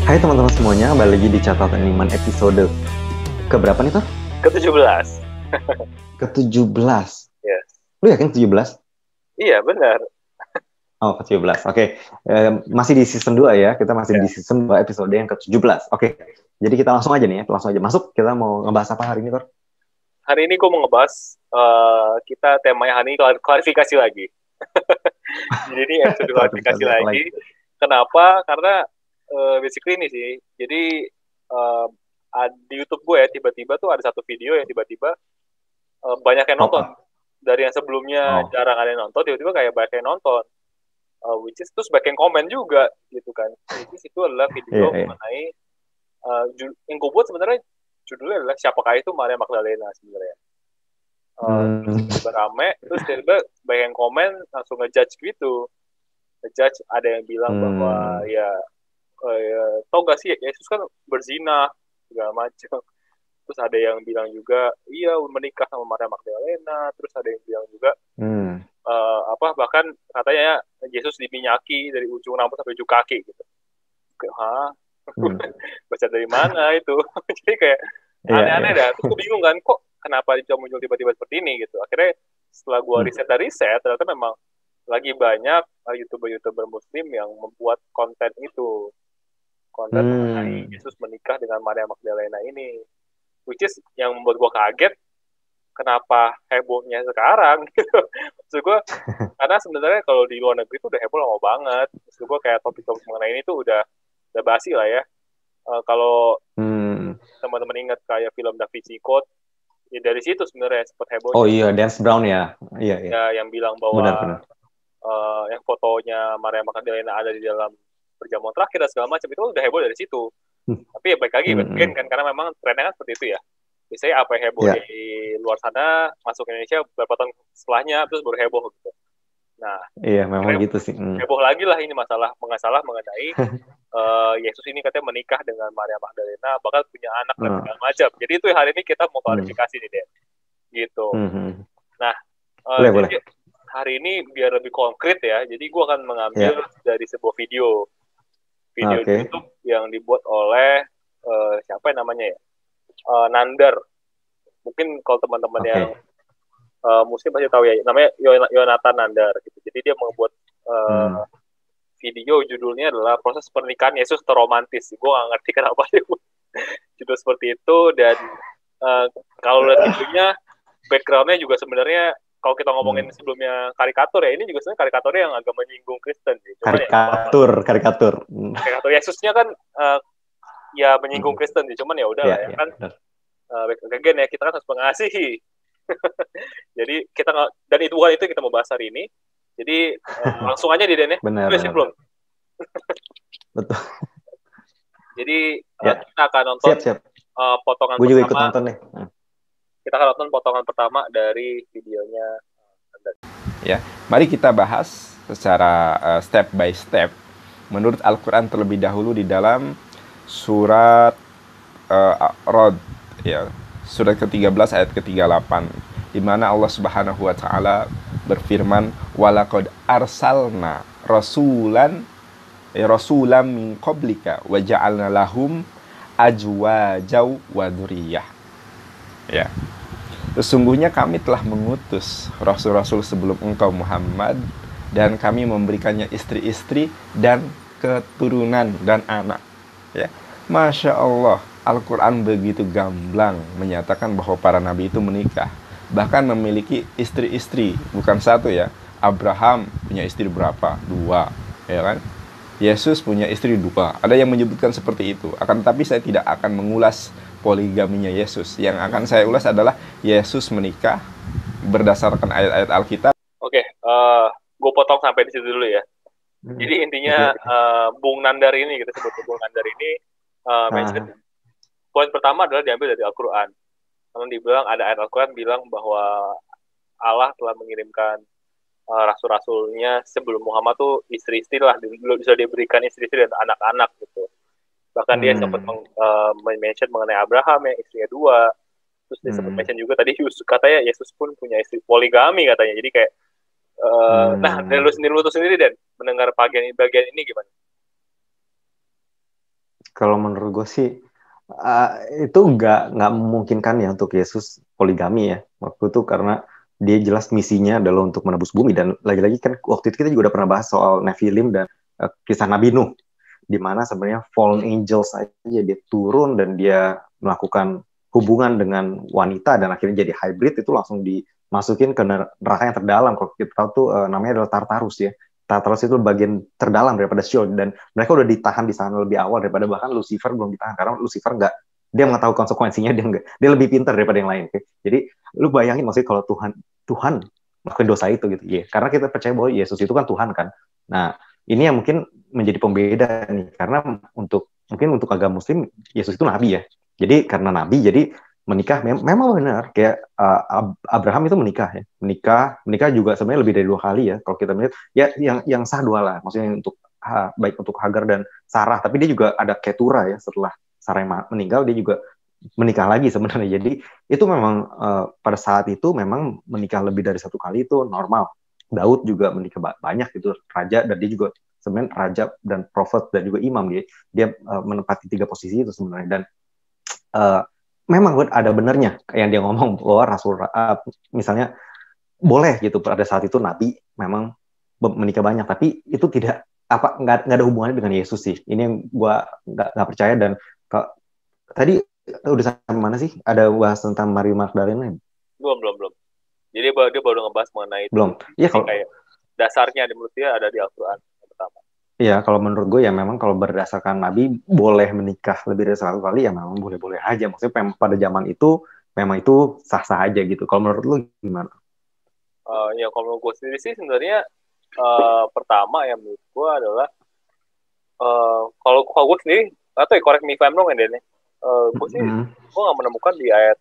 Hai teman-teman semuanya, kembali lagi di Catatan Iman episode keberapa nih, Tor? Ke-17. Ke-17. Yes. Lu yakin 17? Iya, benar. Oh, ke-17. Oke. Masih di season 2 ya. Kita masih Ya. di season 2 episode yang ke-17. Oke. Jadi kita langsung aja nih ya. Langsung aja masuk. Kita mau ngebahas apa hari ini, Tor? Hari ini gue mau ngebahas, kita temanya hari ini klarifikasi lagi. Jadi ini episode klarifikasi Klarifikasi apa lagi. lagi? Kenapa? Karena basically ini sih. Jadi di YouTube gue ya, tiba-tiba tuh ada satu video yang tiba-tiba banyak yang nonton. Apa? Dari yang sebelumnya Oh. jarang ada yang nonton, tiba-tiba kayak banyak yang nonton. Which is terus banyak yang komen juga gitu kan. Which is itu adalah video Iya. mengenai yang gue buat sebenarnya judulnya adalah siapakah itu Maria Magdalena sebenarnya. Terus tiba-tiba rame, terus tiba-tiba banyak yang komen langsung ngejudge gitu. Ngejudge ada yang bilang bahwa ya tau gak sih Yesus kan berzina segala macam. Terus ada yang bilang juga iya menikah sama Maria Magdalena. Terus ada yang bilang juga bahkan katanya Yesus diminyaki dari ujung rambut sampai ujung kaki gitu. Hah? Baca dari mana itu? Jadi kayak aneh-aneh dah. Terus gue bingung kan, kok kenapa bisa muncul tiba-tiba seperti ini gitu. Akhirnya setelah gue riset, ternyata memang lagi banyak YouTuber-YouTuber muslim yang membuat konten itu. Konten mengenai Yesus menikah dengan Maria Magdalena ini. Which is yang membuat gue kaget, kenapa hebohnya sekarang gitu. Maksud gue, karena sebenarnya kalau di luar negeri itu udah heboh lama banget. Maksud gue kayak topik-topik mengenai ini tuh udah basi lah ya. Kalau teman-teman ingat kayak film Da Vinci Code, ya dari situ sebenarnya sempat hebohnya. Oh iya, Dan Brown ya. Iya. Ya, yang bilang bahwa yang fotonya Maria Magdalena ada di dalam perjamuan terakhir dan segala macam, itu udah heboh dari situ. Tapi ya baik lagi, kan karena memang trennya kan seperti itu ya. Biasanya apa yang heboh di luar sana, masuk Indonesia beberapa tahun setelahnya, terus baru heboh gitu. Nah, iya memang gitu sih. Heboh lagi lah ini masalah mengenai Yesus ini katanya menikah dengan Maria Magdalena, bakal punya anak dan segala macam. Jadi itu hari ini kita mau klarifikasi nih, Den. Gitu. Nah, jadi hari ini biar lebih konkret ya, jadi gue akan mengambil dari sebuah video di YouTube yang dibuat oleh siapa yang namanya ya? Nandar. Mungkin kalau teman-teman yang muslim pasti tahu ya, namanya Yonatan Nandar gitu. Jadi dia membuat video judulnya adalah proses pernikahan Yesus terromantis. Gue gak ngerti kenapa dia judul seperti itu. Dan kalau lihat videonya, backgroundnya juga sebenarnya kalau kita ngomongin sebelumnya karikatur ya, ini juga sebenarnya karikaturnya yang agak menyinggung Kristen sih. Karikatur Yesusnya kan ya menyinggung Kristen sih, cuman ya udah lah ya kan. Again ya, kita kan harus mengasihi. Jadi kita dan itu bukan itu yang kita mau bahas hari ini. Jadi langsung aja di Den ya. Benar. Belum? Betul. Jadi kita akan nonton potongan pertama. Gue juga ikut nonton nih. Kita akan nonton potongan pertama dari videonya. Ya, mari kita bahas secara step by step menurut Al-Quran terlebih dahulu di dalam surat Rod, ya, surat ke-13 ayat ke-38, di mana Allah Subhanahu wa taala berfirman, walaqad arsalna rasulan min qablika wa ja'alna lahum azwajaw wa dzurriyyah. Ya. Sesungguhnya kami telah mengutus rasul-rasul sebelum engkau Muhammad, dan kami memberikannya istri-istri dan keturunan dan anak. Ya. Masya Allah, Al-Quran begitu gamblang menyatakan bahwa para nabi itu menikah, bahkan memiliki istri-istri, bukan satu ya. Abraham punya istri berapa? 2, ya kan? Yesus punya istri 2. Ada yang menyebutkan seperti itu. Akan tetapi saya tidak akan mengulas poligaminya Yesus. Yang akan saya ulas adalah Yesus menikah berdasarkan ayat-ayat Alkitab. Oke, gue potong sampai di situ dulu ya. Jadi intinya Bung Nandar ini, kita sebut Bung Nandar ini, poin pertama adalah diambil dari Al-Quran. Karena dibilang ada ayat Al-Quran bilang bahwa Allah telah mengirimkan rasul-rasulnya sebelum Muhammad tuh istri-istri lah, bisa diberikan istri-istri dan anak-anak gitu. Bahkan dia sempat mention mengenai Abraham yang istrinya 2. Terus dia sempat mention juga tadi katanya Yesus pun punya istri, poligami katanya. Jadi kayak nah dari lu sendiri Dan mendengar bagian ini gimana? Kalau menurut gue sih itu nggak memungkinkan ya untuk Yesus poligami ya waktu itu, karena dia jelas misinya adalah untuk menebus bumi. Dan lagi-lagi kan waktu itu kita juga udah pernah bahas soal Nephilim dan kisah Nabi Nuh, di mana sebenarnya fallen angels aja dia turun dan dia melakukan hubungan dengan wanita dan akhirnya jadi hybrid, itu langsung dimasukin ke neraka yang terdalam. Kalau kita tahu tuh namanya adalah Tartarus ya. Tartarus itu bagian terdalam daripada Sheol, dan mereka udah ditahan di sana lebih awal daripada bahkan Lucifer belum ditahan, karena Lucifer nggak, dia mengetahui konsekuensinya, dia lebih pintar daripada yang lain. Okay? Jadi lu bayangin maksudnya kalau Tuhan melakukan dosa itu gitu ya, karena kita percaya bahwa Yesus itu kan Tuhan kan. Nah ini yang mungkin menjadi pembeda nih, karena mungkin untuk agama Muslim Yesus itu nabi ya, jadi karena nabi jadi menikah memang benar kayak Abraham itu menikah juga sebenarnya lebih dari 2 kali ya kalau kita melihat ya, yang sah 2 lah, maksudnya untuk baik untuk Hagar dan Sarah, tapi dia juga ada Ketura ya, setelah Sarah meninggal dia juga menikah lagi sebenarnya. Jadi itu memang pada saat itu memang menikah lebih dari 1 kali itu normal. Daud juga menikah banyak gitu, raja, dan dia juga sebenarnya raja dan prophet dan juga imam, dia menempati 3 posisi itu sebenarnya. Dan memang ada benernya yang dia ngomong bahwa Rasul misalnya boleh gitu pada saat itu nabi memang menikah banyak, tapi itu nggak ada hubungannya dengan Yesus sih. Ini yang gua nggak percaya. Dan tadi udah sampai mana sih? Ada bahas tentang Maria Magdalena? Belum. Jadi dia baru ngebahas mengenai itu. Belum. Iya, kalau kayak dasarnya menurut dia ada di Al-Quran yang pertama. Iya, kalau menurut gue ya memang kalau berdasarkan Nabi boleh menikah lebih dari 1 kali ya memang boleh-boleh aja. Maksudnya pada zaman itu memang itu sah-sah aja gitu. Kalau menurut lu gimana? Ya kalau gue sendiri sih sebenarnya pertama yang menurut gue adalah kalau gue sendiri atau correct me if I'm wrong ya Den. Gue sih gue nggak menemukan di ayat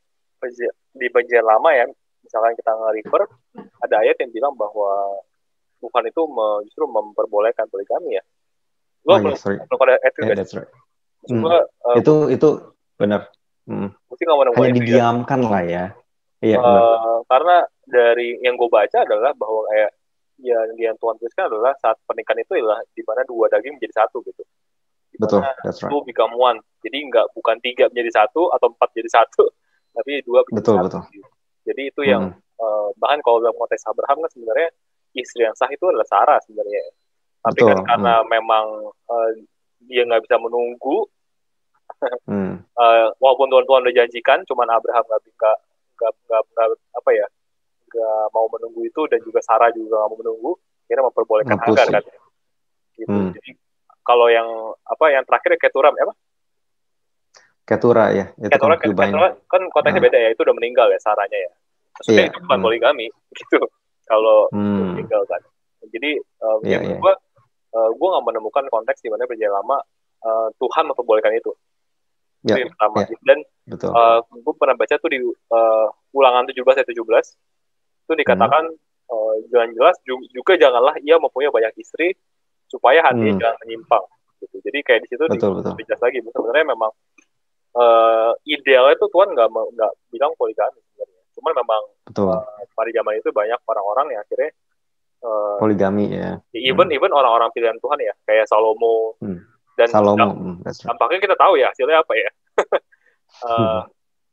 di perjanjian lama ya. Misalkan kita nge-refer ada ayat yang bilang bahwa Tuhan itu justru memperbolehkan poligami ya. Belum ada itu guys. That's right. Itu benar. Hanya didiamkan lah ya. Iya. Karena dari yang gue baca adalah bahwa kayak yang Tuhan tuliskan adalah saat pernikahan itu adalah di mana 2 daging menjadi 1 gitu. Betul. That's right. 2 become 1. Jadi bukan 3 menjadi 1 atau 4 jadi 1, tapi 2 menjadi 1. Betul. Jadi itu yang bahkan kalau dalam konteks Abraham kan sebenarnya istri yang sah itu adalah Sarah sebenarnya. Tapi kan karena memang dia nggak bisa menunggu, walaupun Tuhan udah janjikan, cuman Abraham nggak mau menunggu itu, dan juga Sarah juga nggak mau menunggu, akhirnya memperbolehkan Hagar kan. Gitu. Jadi kalau yang terakhir Ketura apa? Ketura ya. Ketura kan konteksnya beda ya, itu udah meninggal ya Sarahnya ya. Maksudnya itu bukan poligami gitu. Kalau meninggal kan. Jadi gue nggak menemukan konteks di mana perjanjian lama Tuhan memperbolehkan itu. Itu yang pertama. Dan gue pernah baca tuh di Ulangan 17 ayat 17 itu dikatakan jelas juga janganlah ia mempunyai banyak istri supaya hatinya jangan menyimpang. Gitu. Jadi kayak di situ dijelas lagi. Sebenarnya memang idealnya tuh Tuhan nggak bilang poligami sebenarnya. Cuman memang pada zaman itu banyak orang-orang yang akhirnya poligami ya. Even orang-orang pilihan Tuhan ya, kayak Salomo dan tampaknya kita tahu ya hasilnya apa ya.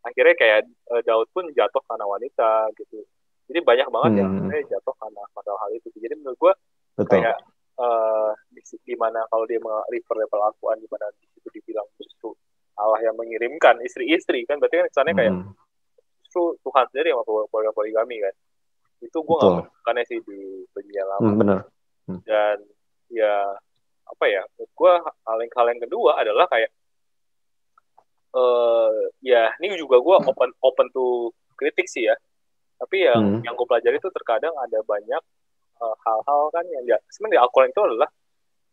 Akhirnya kayak Daud pun jatuh karena wanita gitu. Jadi banyak banget yang akhirnya jatuh karena hal itu. Jadi menurut gue kayak di mana kalau dia refer level Al-Quran di mana di situ dibilang justru Allah yang mengirimkan istri-istri kan, berarti kan kesannya kayak justru Tuhan sendiri yang poligami kan. Itu gue nggak menemukannya sih di perjanjian lama. Bener. Dan ya menurut gue hal yang kedua adalah kayak ini juga gue open to kritik sih ya. Tapi yang gue pelajari itu terkadang ada banyak hal-hal kan yang sebenarnya di Al-Quran itu adalah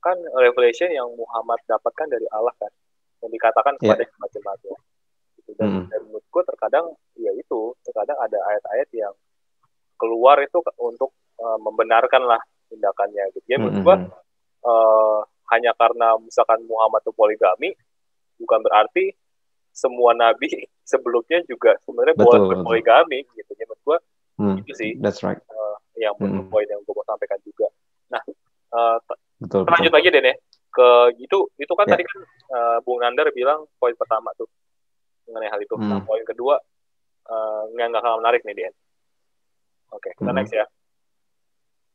kan revelation yang Muhammad dapatkan dari Allah kan, yang dikatakan kepada jemaat-jemaatnya. Gitu. Dan menurut gue terkadang ada ayat-ayat yang keluar itu untuk membenarkan lah tindakannya gitu. Jadi menurut gue hanya karena misalkan Muhammad itu poligami bukan berarti semua nabi sebelumnya juga sebenarnya boleh berpoligami gitu. Jadi menurut gue itu sih yang poin yang gue mau sampaikan juga. Nah lanjut lagi deh ke itu kan tadi kan Bung Nandar bilang poin pertama tuh mengenai hal itu. Nah, poin kedua nggak kalah menarik nih, Dian. Oke, kita next ya.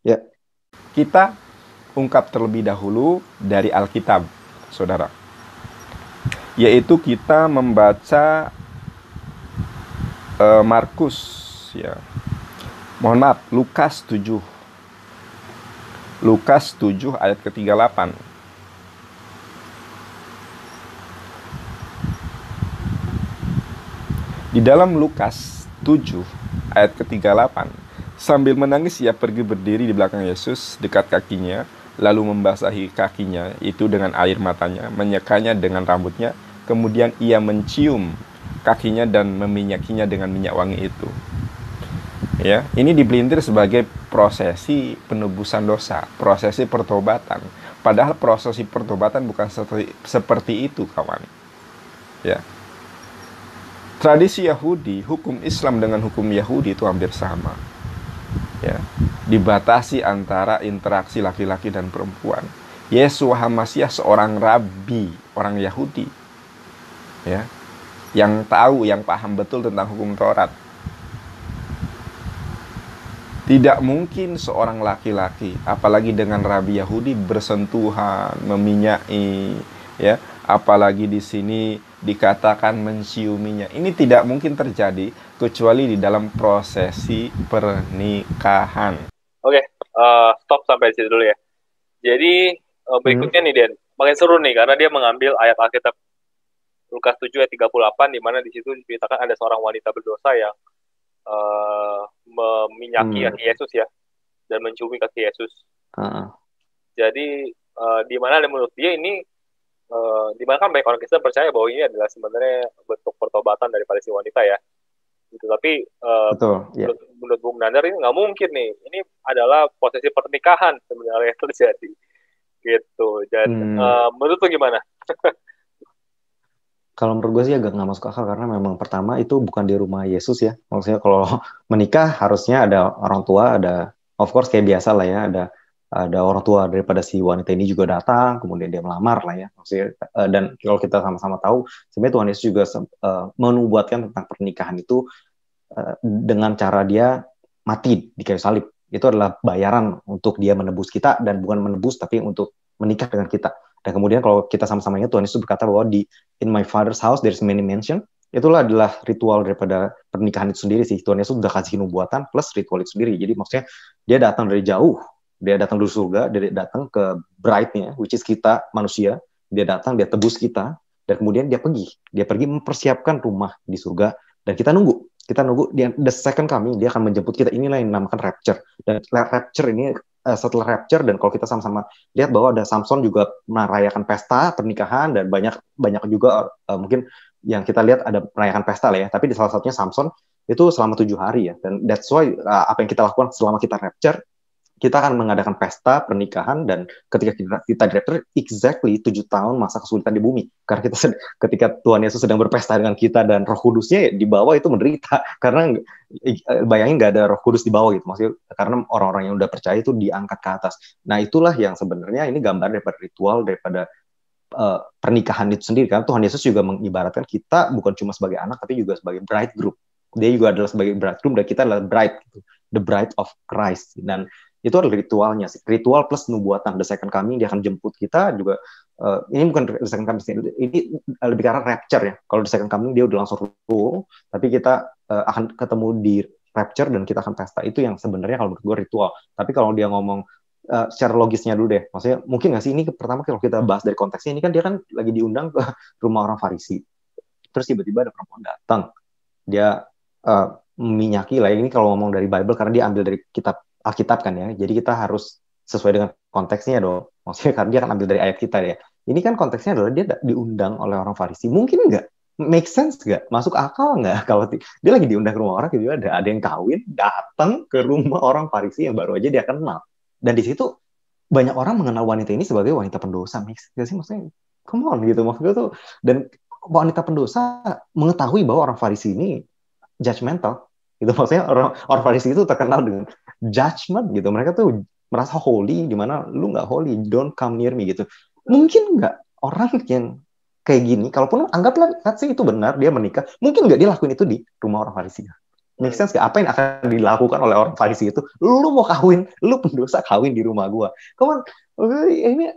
Ya. Kita ungkap terlebih dahulu dari Alkitab, saudara. Yaitu kita membaca Markus, ya. Mohon maaf, Lukas 7. Lukas 7 ayat ke-38. Di dalam Lukas 7 ayat ke-38, sambil menangis ia pergi berdiri di belakang Yesus dekat kakinya, lalu membasahi kakinya itu dengan air matanya, menyekanya dengan rambutnya, kemudian ia mencium kakinya dan meminyakinya dengan minyak wangi itu. Ya, ini dipelintir sebagai prosesi penebusan dosa, prosesi pertobatan. Padahal prosesi pertobatan bukan seperti itu, kawan. Ya. Tradisi Yahudi, hukum Islam dengan hukum Yahudi itu hampir sama. Ya. Dibatasi antara interaksi laki-laki dan perempuan. Yeshua HaMasyiah seorang rabi, orang Yahudi. Ya. Yang tahu, yang paham betul tentang hukum Taurat. Tidak mungkin seorang laki-laki, apalagi dengan rabi Yahudi, bersentuhan, meminyaki, ya, apalagi di sini dikatakan menciuminya. Ini tidak mungkin terjadi kecuali di dalam prosesi pernikahan. Oke, stop sampai di situ dulu ya. Jadi berikutnya nih, Den, makin seru nih karena dia mengambil ayat Alkitab Lukas 7 ayat 38, di mana di situ diceritakan ada seorang wanita berdosa yang meminyaki kaki Yesus ya, dan menciumi kaki Yesus. Jadi di mana menurut dia ini, di mana kan banyak orang Kristen percaya bahwa ini adalah sebenarnya bentuk pertobatan daripada si wanita ya. Gitu. Tapi menurut Bung Nandar ini nggak mungkin nih. Ini adalah prosesi pernikahan sebenarnya yang terjadi. Gitu. Dan menurut lu gimana? Kalau menurut gue sih agak nggak masuk akal karena memang pertama itu bukan di rumah Yesus ya. Maksudnya kalau menikah harusnya ada orang tua, ada of course kayak biasa lah ya, ada orang tua daripada si wanita ini juga datang, kemudian dia melamar lah ya. Maksudnya dan kalau kita sama-sama tahu sebenarnya Tuhan Yesus juga menubuatkan tentang pernikahan itu dengan cara dia mati di kayu salib. Itu adalah bayaran untuk dia menebus kita, dan bukan menebus tapi untuk menikah dengan kita. Dan kemudian kalau kita sama-sama ingat, Tuhan Yesus berkata bahwa in my father's house there's many mansion. Itulah adalah ritual daripada pernikahan itu sendiri sih. Tuhan Yesus sudah kasih nubuatan plus ritual itu sendiri. Jadi maksudnya dia datang dari jauh, dia datang dari surga, dia datang ke bride-nya, which is kita manusia. Dia datang, dia tebus kita, dan kemudian dia pergi mempersiapkan rumah di surga, dan kita nunggu dia, the second coming, dia akan menjemput kita. Inilah yang dinamakan rapture. Dan rapture ini setelah rapture, dan kalau kita sama-sama lihat bahwa ada Samson juga merayakan pesta pernikahan, dan banyak juga mungkin yang kita lihat ada merayakan pesta lah ya, tapi di salah satunya Samson itu selama 7 hari ya, dan that's why apa yang kita lakukan selama kita rapture, kita akan mengadakan pesta pernikahan. Dan ketika kita di rapture, exactly 7 tahun masa kesulitan di bumi, karena ketika Tuhan Yesus sedang berpesta dengan kita, dan Roh Kudusnya di bawah itu menderita karena bayangin nggak ada Roh Kudus di bawah gitu, maksudnya karena orang-orang yang udah percaya itu diangkat ke atas. Nah itulah yang sebenarnya ini gambar daripada ritual daripada pernikahan itu sendiri, karena Tuhan Yesus juga mengibaratkan kita bukan cuma sebagai anak tapi juga sebagai bridegroom. Dia juga adalah sebagai bridegroom, dan kita adalah bride gitu, the bride of Christ. Dan itu adalah ritualnya sih, ritual plus nubuatan. The second coming, dia akan jemput kita juga. Ini bukan the second coming, ini lebih karena rapture ya. Kalau the second coming dia udah langsung rule, tapi kita akan ketemu di rapture dan kita akan pesta. Itu yang sebenarnya kalau menurut gue ritual. Tapi kalau dia ngomong secara logisnya dulu deh, maksudnya mungkin nggak sih ini pertama kalau kita bahas dari konteksnya, ini kan dia kan lagi diundang ke rumah orang Farisi, terus tiba-tiba ada perempuan datang, dia meminyaki lah. Ini kalau ngomong dari Bible karena dia ambil dari kitab Alkitab kan ya, jadi kita harus sesuai dengan konteksnya dong. Maksudnya karena dia akan ambil dari ayat kita ya. Ini kan konteksnya adalah dia diundang oleh orang Farisi. Mungkin nggak? Make sense nggak? Masuk akal nggak? Kalau dia lagi diundang ke rumah orang, gitu ada yang kawin, datang ke rumah orang Farisi yang baru aja dia kenal. Dan di situ banyak orang mengenal wanita ini sebagai wanita pendosa. Make sense nggak sih? Maksudnya, come on gitu. Maksudnya tuh, dan wanita pendosa mengetahui bahwa orang Farisi ini judgmental. Gitu, maksudnya orang Farisi itu terkenal dengan judgment gitu. Mereka tuh merasa holy, di mana lu nggak holy, don't come near me gitu. Mungkin nggak orang yang kayak gini, kalaupun anggaplah sih itu benar, dia menikah, mungkin nggak dia lakuin itu di rumah orang Farisi. Make sense gak? Apa yang akan dilakukan oleh orang Farisi itu? Lu mau kawin, lu pendosa kawin di rumah gua. Come on, ini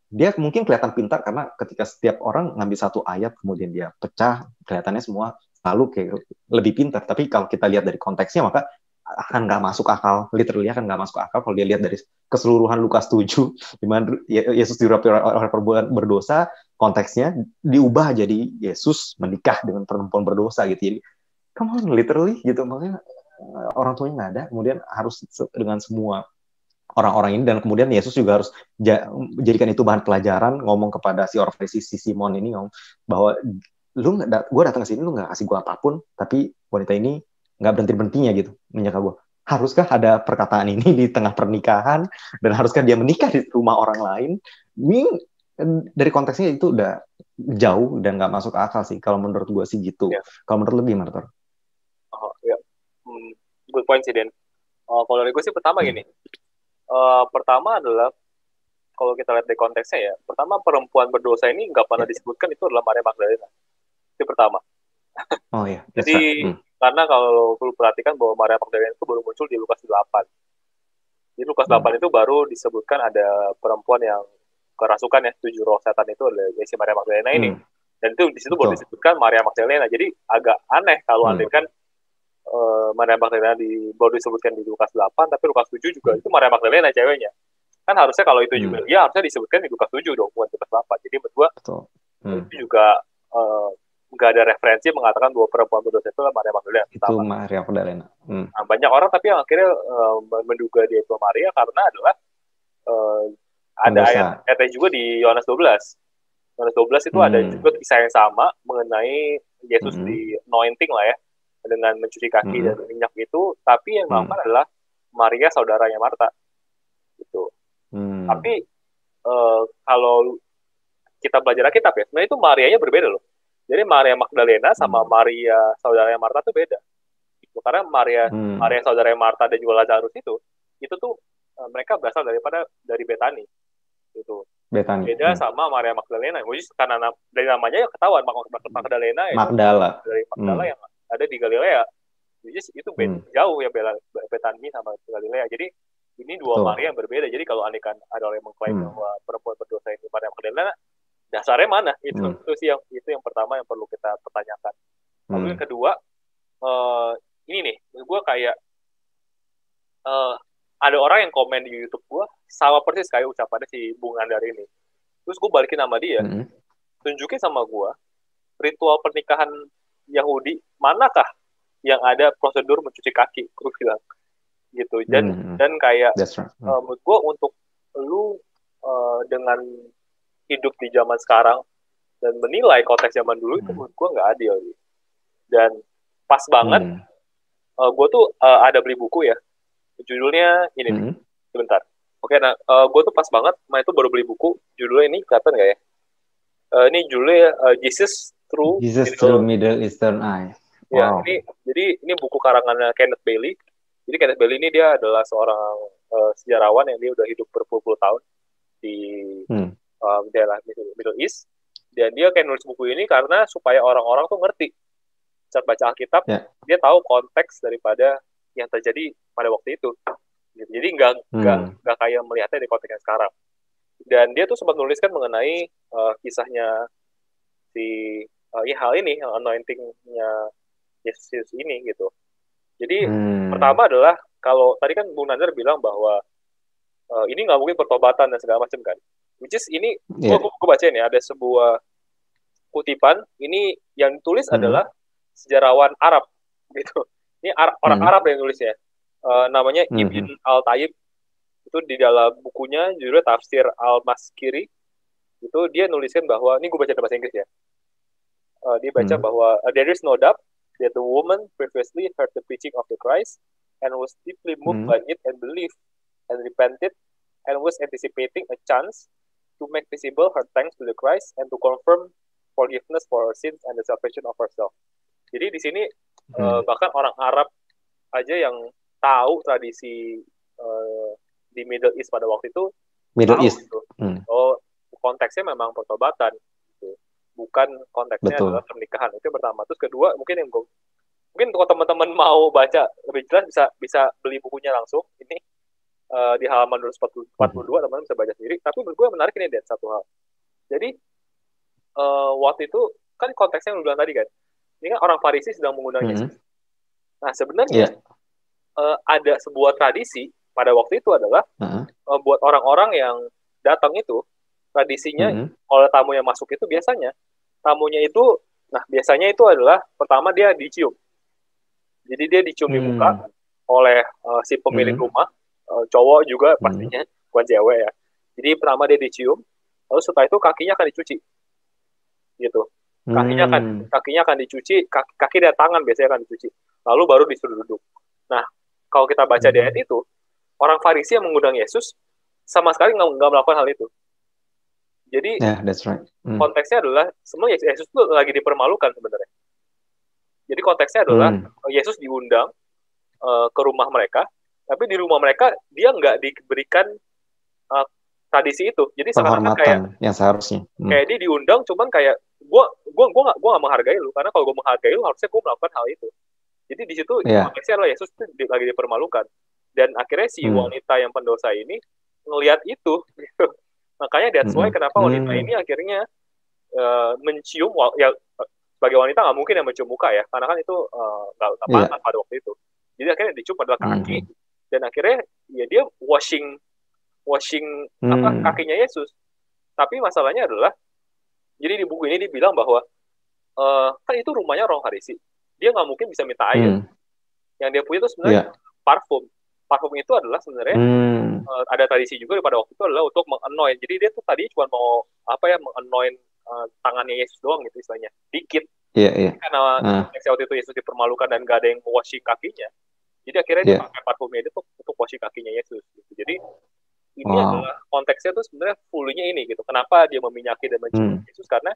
dia mungkin kelihatan pintar karena ketika setiap orang ngambil satu ayat kemudian dia pecah, kelihatannya semua selalu kayak lebih pintar. Tapi kalau kita lihat dari konteksnya maka akan nggak masuk akal, literally akan nggak masuk akal kalau dia lihat dari keseluruhan Lukas 7, di mana Yesus diurapi oleh perbuatan berdosa, konteksnya diubah jadi Yesus menikah dengan perempuan berdosa gitu. Jadi come on, literally gitu, makanya orang tuanya nggak ada, kemudian harus dengan semua orang-orang ini, dan kemudian Yesus juga harus jadikan itu bahan pelajaran, ngomong kepada si orang Farisi, si Simon ini ngomong bahwa gue datang ke sini lu nggak kasih gue apapun, tapi wanita ini nggak berhenti-berhentinya gitu menyangka gue. Haruskah ada perkataan ini di tengah pernikahan, dan haruskah dia menikah di rumah orang lain? Ini dari konteksnya itu udah jauh dan nggak masuk akal sih kalau menurut gue sih gitu. Yeah. Kalau menurut lu gimana, Tor? Ya, good point sih, Den. Kalau dari gue sih pertama gini. Pertama adalah kalau kita lihat dari konteksnya ya, pertama perempuan berdosa ini nggak pernah disebutkan itu adalah Maria Magdalena. Itu pertama. Oh iya. Jadi karena kalau lu perhatikan bahwa Maria Magdalena itu baru muncul di Lukas 8. Di Lukas 8 itu baru disebutkan ada perempuan yang kerasukan ya, 7 roh setan itu adalah si Maria Magdalena ini. Dan itu di situ baru disebutkan Maria Magdalena. Jadi agak aneh kalau andaikan Maria Magdalena baru disebutkan di Lukas 8, tapi Lukas 7 juga itu Maria Magdalena ceweknya. Kan harusnya kalau itu juga ya harusnya disebutkan di Lukas 7 dong, bukan Lukas 8. Jadi berdua itu juga nggak ada referensi mengatakan bahwa perempuan berdosa itu Maria Magdalena. Itu Maria Magdalena. Nah, banyak orang tapi yang akhirnya menduga dia itu Maria karena adalah ada ayat juga di Yohanes 12. Yohanes 12 itu ada juga kisah yang sama mengenai Yesus di anointing lah ya, dengan mencuci kaki dan minyak itu, tapi yang melakukan adalah Maria saudaranya Marta. Gitu. Tapi kalau kita belajar Alkitab ya, sebenarnya itu Marianya berbeda loh. Jadi Maria Magdalena sama Maria saudaranya Marta itu beda. Gitu. Karena Maria saudaranya Marta dan juga Lazarus itu tuh mereka berasal dari Betani. Gitu. Betani. Beda sama Maria Magdalena. Karena dari namanya ketahuan Magdalena itu Magdala. Dari Magdala yang ada di Galilea. Jadi itu jauh ya Betani sama Galilea. Jadi ini dua Maria yang berbeda. Jadi kalau ada orang yang mengklaim bahwa perempuan berdosa ini Maria Magdalena, dasarnya mana? Itu yang pertama yang perlu kita pertanyakan. Lalu yang kedua, ini nih, gue kayak ada orang yang komen di YouTube gue sama persis kayak ucapannya si Bung Andar ini. Terus gue balikin sama dia, tunjukin sama gue ritual pernikahan Yahudi manakah yang ada prosedur mencuci kaki, gue bilang gitu. Dan kayak menurut gue untuk lu dengan hidup di zaman sekarang dan menilai konteks zaman dulu itu menurut gue nggak adil. Dan pas banget, gue tuh ada beli buku ya, judulnya ini nih, sebentar. Oke, nah gue tuh pas banget, itu baru beli buku, judulnya ini kelihatan nggak ya? Ini judulnya Jesus Through Middle Eastern Eye. Wow. Ya, ini buku karangannya Kenneth Bailey. Jadi Kenneth Bailey ini dia adalah seorang sejarawan yang dia udah hidup berpuluh-puluh tahun di daerah Middle East, dan dia kayak nulis buku ini karena supaya orang-orang tuh ngerti saat baca Alkitab, dia tahu konteks daripada yang terjadi pada waktu itu. Jadi nggak kayak melihatnya di konteks yang sekarang. Dan dia tuh sempat menuliskan mengenai kisahnya hal ini, yang anointingnya Yesus ini gitu. Jadi pertama adalah kalau tadi kan Bung Nazar bilang bahwa ini nggak mungkin pertobatan dan segala macam kan. Which is ini, gue bacain ya, ada sebuah kutipan, ini yang tulis adalah sejarawan Arab, gitu. Ini orang Arab yang nulisnya, namanya Ibn al-Tayyib, itu di dalam bukunya, judulnya Tafsir al-Maskiri, itu dia nuliskan bahwa, ini gue baca dalam bahasa Inggris ya, dia baca bahwa, there is no doubt that the woman previously heard the preaching of the Christ, and was deeply moved by it, and believed, and repented, and was anticipating a chance to make visible her thanks to the Christ and to confirm forgiveness for her sins and the salvation of herself. Jadi di sini bahkan orang Arab aja yang tahu tradisi di Middle East pada waktu itu, konteksnya memang pertobatan. Gitu. bukan konteksnya Betul. adalah pernikahan. Itu yang pertama. Terus kedua, mungkin kalau teman-teman mau baca lebih jelas bisa beli bukunya langsung. Ini di halaman 242 teman-teman bisa baca sendiri. Tapi menurut gue menarik ini Dan, satu hal. Jadi waktu itu kan konteksnya yang lu bilang tadi kan, ini kan orang Farisi sedang mengundang Yesus. Nah sebenarnya ada sebuah tradisi pada waktu itu adalah buat orang-orang yang datang itu, tradisinya kalau tamu yang masuk itu biasanya tamunya itu, nah biasanya itu adalah pertama dia dicium. Jadi dia dicium di muka oleh si pemilik rumah, cowok juga pastinya, bukan cewek ya. Jadi pertama dia dicium, lalu setelah itu kakinya akan dicuci, gitu. Kakinya akan dicuci, kaki dan tangan biasanya akan dicuci, lalu baru disuruh duduk. Nah, kalau kita baca di ayat itu, orang Farisi yang mengundang Yesus sama sekali nggak melakukan hal itu. Jadi that's right. Konteksnya adalah sebenarnya Yesus itu lagi dipermalukan sebenarnya. Jadi konteksnya adalah Yesus diundang ke rumah mereka, tapi di rumah mereka dia nggak diberikan tradisi itu. Jadi seakan-akan kayak yang seharusnya. Kayak dia diundang, cuman kayak gue nggak menghargai lu, karena kalau gue menghargai lu harusnya gue melakukan hal itu. Jadi di situ konteksnya adalah Yesus itu lagi dipermalukan, dan akhirnya si wanita yang pendosa ini ngelihat itu, gitu. Makanya that's why kenapa wanita ini akhirnya mencium, ya sebagai wanita nggak mungkin yang mencium muka ya, karena kan itu nggak pantas pada waktu itu. Jadi akhirnya dicium adalah kaki, dan akhirnya ya dia washing kakinya Yesus. Tapi masalahnya adalah, jadi di buku ini dibilang bahwa kan itu rumahnya orang Farisi, dia nggak mungkin bisa minta air. Yang dia punya itu sebenarnya parfum. Parfum itu adalah sebenarnya ada tradisi juga pada waktu itu adalah untuk meng-anoint. Jadi dia tuh tadi cuma mau meng-anoint tangannya Yesus doang gitu istilahnya, dikit. Karena waktu itu Yesus dipermalukan dan gak ada yang washing kakinya, jadi akhirnya dia pakai parfumnya itu untuk washing kakinya Yesus. Gitu. Jadi ini adalah konteksnya tuh sebenarnya fullnya ini gitu. Kenapa dia meminyaki dan mencium Yesus? Karena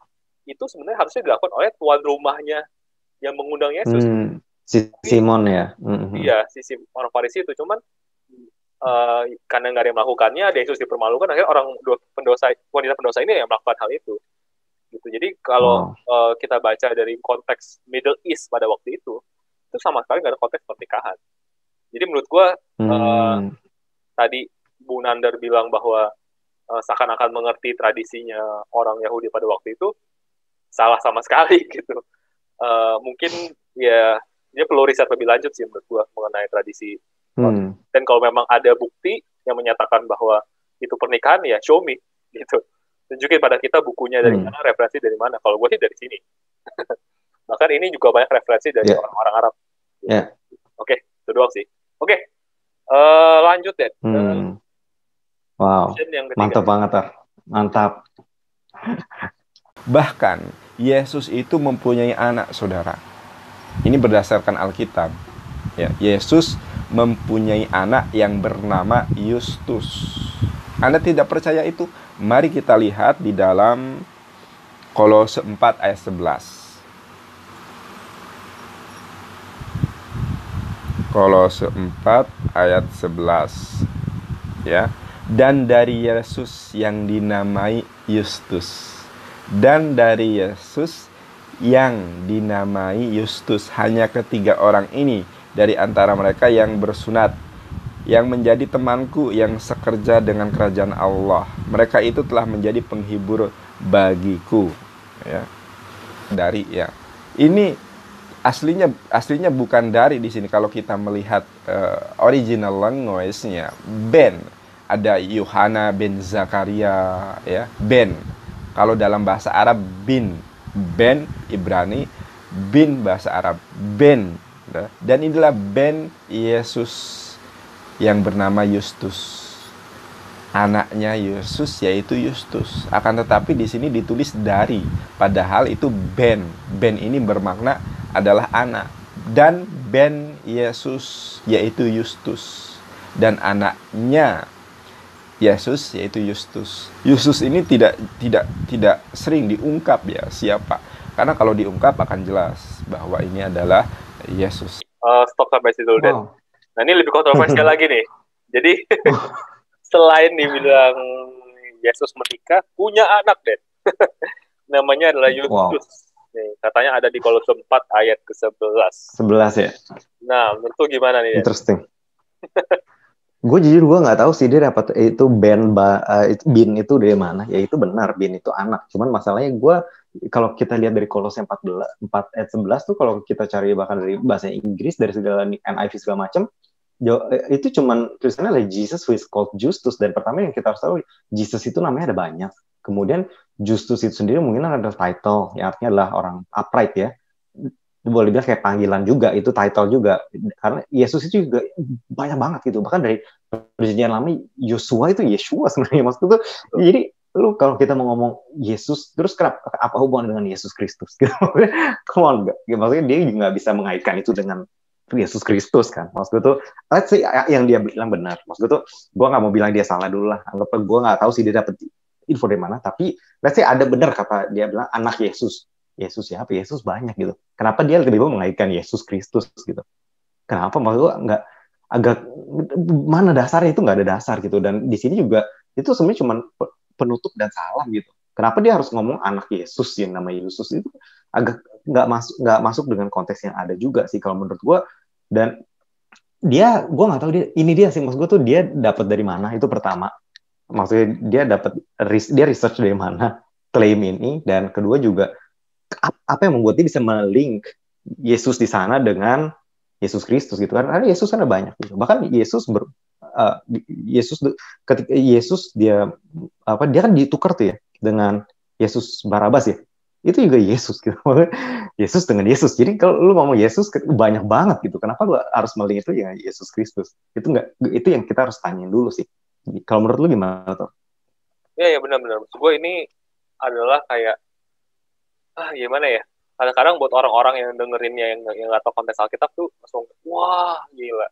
itu sebenarnya harusnya dilakukan oleh tuan rumahnya yang mengundang Yesus. Si Simon ya. Iya, si orang Farisi itu. Cuman karena nggak ada yang melakukannya, Yesus dipermalukan, akhirnya wanita pendosa ini yang melakukan hal itu. Gitu. Jadi kalau kita baca dari konteks Middle East pada waktu itu sama sekali nggak ada konteks pernikahan. Jadi menurut gue tadi Bu Nandar bilang bahwa seakan-akan mengerti tradisinya orang Yahudi pada waktu itu, salah sama sekali gitu. Mungkin ya dia perlu riset lebih lanjut sih menurut gue mengenai tradisi. Dan kalau memang ada bukti yang menyatakan bahwa itu pernikahan, ya show me gitu. Tunjukin pada kita bukunya dari mana, referensi dari mana. Kalau gue sih dari sini. Bahkan ini juga banyak referensi dari orang-orang Arab. Oke, itu doang sih. Oke, lanjut ya. Wow, mantap banget, mantap. Bahkan Yesus itu mempunyai anak, saudara. Ini berdasarkan Alkitab. Ya, Yesus mempunyai anak yang bernama Yustus. Anda tidak percaya itu? Mari kita lihat di dalam Kolose 4 ayat 11. Kolose 4 ayat 11. Ya. Dan dari Yesus yang dinamai Yustus. Dan dari Yesus yang dinamai Yustus. Hanya ketiga orang ini dari antara mereka yang bersunat, yang menjadi temanku, yang sekerja dengan kerajaan Allah. Mereka itu telah menjadi penghibur bagiku. Ya. Dari ya. Ini aslinya bukan dari di sini. Kalau kita melihat original language-nya, Ben. Ada Yohana bin Zakaria, ya. Ben. Kalau dalam bahasa Arab bin. Ben Ibrani, bin bahasa Arab. Ben. Dan inilah Ben Yesus yang bernama Yustus. Anaknya Yesus yaitu Yustus. Akan tetapi di sini ditulis dari, padahal itu Ben. Ben ini bermakna adalah anak. Dan Ben Yesus yaitu Yustus. Dan anaknya Yesus yaitu Yustus. Yustus ini tidak sering diungkap ya siapa. Karena kalau diungkap akan jelas bahwa ini adalah Yesus. Stop sampai situ deh. Nah ini lebih kontroversial lagi nih. Jadi selain dibilang Yesus menikah, punya anak deh. Namanya adalah Wow. Yustus. Nih, katanya ada di Kolose 4 ayat ke-11. 11 ya. Nah, menurut lu gimana nih, Den? Interesting. Gue jujur gue nggak tahu sih dia dapat itu bin itu dari mana. Ya itu benar, bin itu anak. Cuman masalahnya gue kalau kita lihat dari Kolose 4 ayat 11 tuh, kalau kita cari bahkan dari bahasa Inggris, dari segala NIV segala macam, itu cuman tulisannya adalah Jesus who is called Justus. Dan pertama yang kita harus tahu, Jesus itu namanya ada banyak. Kemudian Justus itu sendiri mungkin ada title, yang artinya adalah orang upright ya. Boleh bilang kayak panggilan juga, itu title juga. Karena Yesus itu juga banyak banget gitu. Bahkan dari perjanjian lama, Yosua itu Yeshua sebenarnya. Maksudnya tuh, jadi lu kalau kita mau ngomong Yesus, terus apa hubungan dengan Yesus Kristus? Come on, gak? Maksudnya dia juga nggak bisa mengaitkan itu dengan Yesus Kristus kan. Maksud gue tuh, let's say yang dia bilang benar. Maksud gue tuh, gue nggak mau bilang dia salah dulu lah. Anggaplah gue nggak tahu sih dia dapet info dari mana. Tapi let's say ada benar kata dia bilang anak Yesus. Yesus siapa? Yesus banyak gitu. Kenapa dia lebih mau mengaitkan Yesus Kristus gitu? Kenapa? Maksud gue nggak agak mana dasarnya, itu nggak ada dasar gitu. Dan di sini juga itu sebenarnya cuma penutup dan salah gitu. Kenapa dia harus ngomong anak Yesus yang nama Yesus? Itu agak nggak masuk dengan konteks yang ada juga sih kalau menurut gue. Dan gue nggak tahu dia sih, maksud gue tuh dia dapat dari mana, itu pertama. Maksudnya dia research dari mana klaim ini, dan kedua juga apa yang membuat dia bisa melink Yesus di sana dengan Yesus Kristus gitu kan. Karena Yesus kan ada banyak gitu. Bahkan ketika Yesus dia kan ditukar tuh ya dengan Yesus Barabas ya. Itu juga Yesus gitu. Yesus dengan Yesus. Jadi kalau lu ngomong Yesus banyak banget gitu. Kenapa lu harus melink itu ya Yesus Kristus? Itu yang kita harus tanyain dulu sih. Kalau menurut lu gimana tuh? Ya benar-benar. Maksud gue ini adalah kayak gimana ya? Kadang-kadang buat orang-orang yang dengerinnya yang nggak tahu konteks Alkitab tuh langsung wah gila,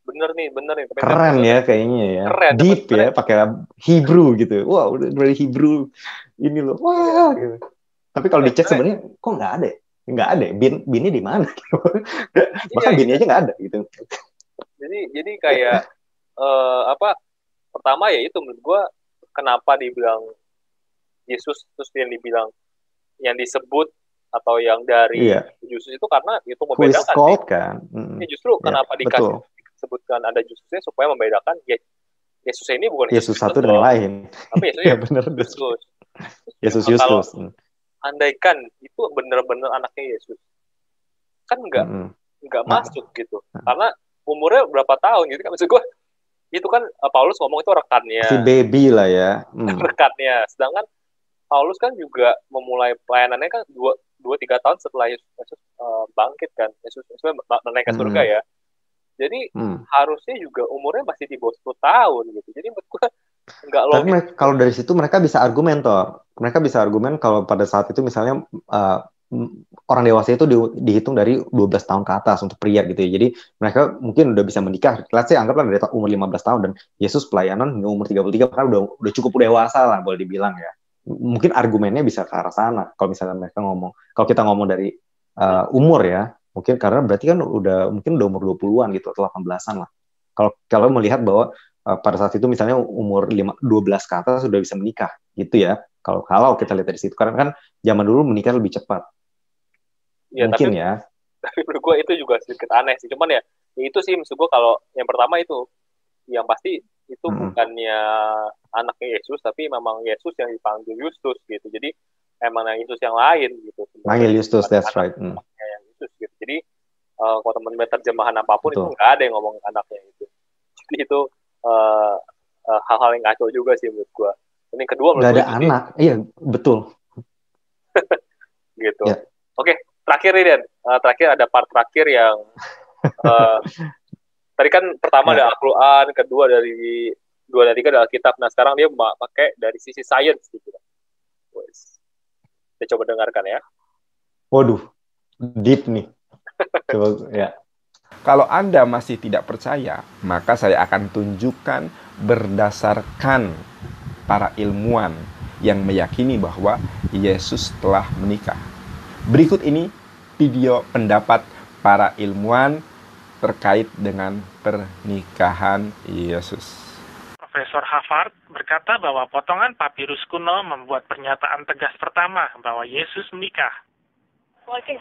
bener nih. Tapi keren ya kayaknya ya. Keren, deep ya, pakai Hebrew gitu. Wow, udah dari Hebrew ini loh. Wah gitu. Tapi kalau dicek sebenarnya kok nggak ada. Nggak ada. Binnya di mana? Bahkan binnya aja nggak ada gitu. Jadi kayak pertama ya itu menurut gue kenapa dibilang Yesus, terus yang disebut atau yang dari Yesus itu karena itu membedakan sih. Kan? Ya justru kenapa disebutkan ada Yesusnya supaya membedakan Yesus ini bukan Yesus satu dan lain. Tapi Yesus benar Yesus. Yesus. Andaikan itu benar-benar anaknya Yesus, kan nggak masuk gitu. Karena umurnya berapa tahun gitu kan, maksud gue itu kan Paulus ngomong itu rekannya. Si baby lah ya. Rekannya. Sedangkan Paulus kan juga memulai pelayanannya kan 2-3 tahun setelah Yesus bangkit kan. Yesus naik ke surga ya. Jadi harusnya juga umurnya masih di bawah 10 tahun gitu. Jadi menurut gue nggak logis. Tapi kalau dari situ mereka bisa argumen toh. Mereka bisa argumen kalau pada saat itu misalnya orang dewasa itu dihitung dari 12 tahun ke atas untuk pria gitu ya. Jadi mereka mungkin udah bisa menikah. Let's say anggaplah dari umur 15 tahun dan Yesus pelayanan umur 33 karena udah cukup dewasa lah boleh dibilang ya. Mungkin argumennya bisa ke arah sana kalau misalnya mereka ngomong. Kalau kita ngomong dari umur ya, mungkin karena berarti kan mungkin udah umur 20-an gitu atau 18-an lah. Kalau melihat bahwa pada saat itu misalnya umur 12 ke atas sudah bisa menikah gitu ya. Kalau kita lihat dari situ, karena kan zaman dulu menikah lebih cepat. Ya, mungkin tapi menurut gue itu juga sedikit aneh sih. Cuman ya itu sih maksud gue kalau yang pertama itu yang pasti itu bukannya anaknya Yesus, tapi memang Yesus yang dipanggil Justus gitu. Jadi emang Yesus yang lain gitu. Panggil Justus, that's right. Yang Yesus gitu. Jadi kalau teman-teman terjemahan apapun itu nggak ada yang ngomong anaknya itu. Jadi itu hal-hal yang ngaco juga sih menurut gue. Dan yang kedua nggak ada anak, iya betul. Gitu. Ya. Oke, terakhir nih Den. Terakhir ada part terakhir yang tadi kan pertama ada Al-Quran, kedua dari 2 dan 3 adalah kitab. Nah sekarang dia pakai dari sisi science gitu. Kita coba dengarkan ya. Waduh, deep nih. Coba ya. Kalau Anda masih tidak percaya, maka saya akan tunjukkan berdasarkan para ilmuwan yang meyakini bahwa Yesus telah menikah. Berikut ini video pendapat para ilmuwan terkait dengan pernikahan Yesus. profesor Harvard, berkata bahwa potongan papirus kuno membuat pernyataan tegas pertama bahwa Yesus menikah. Well, I think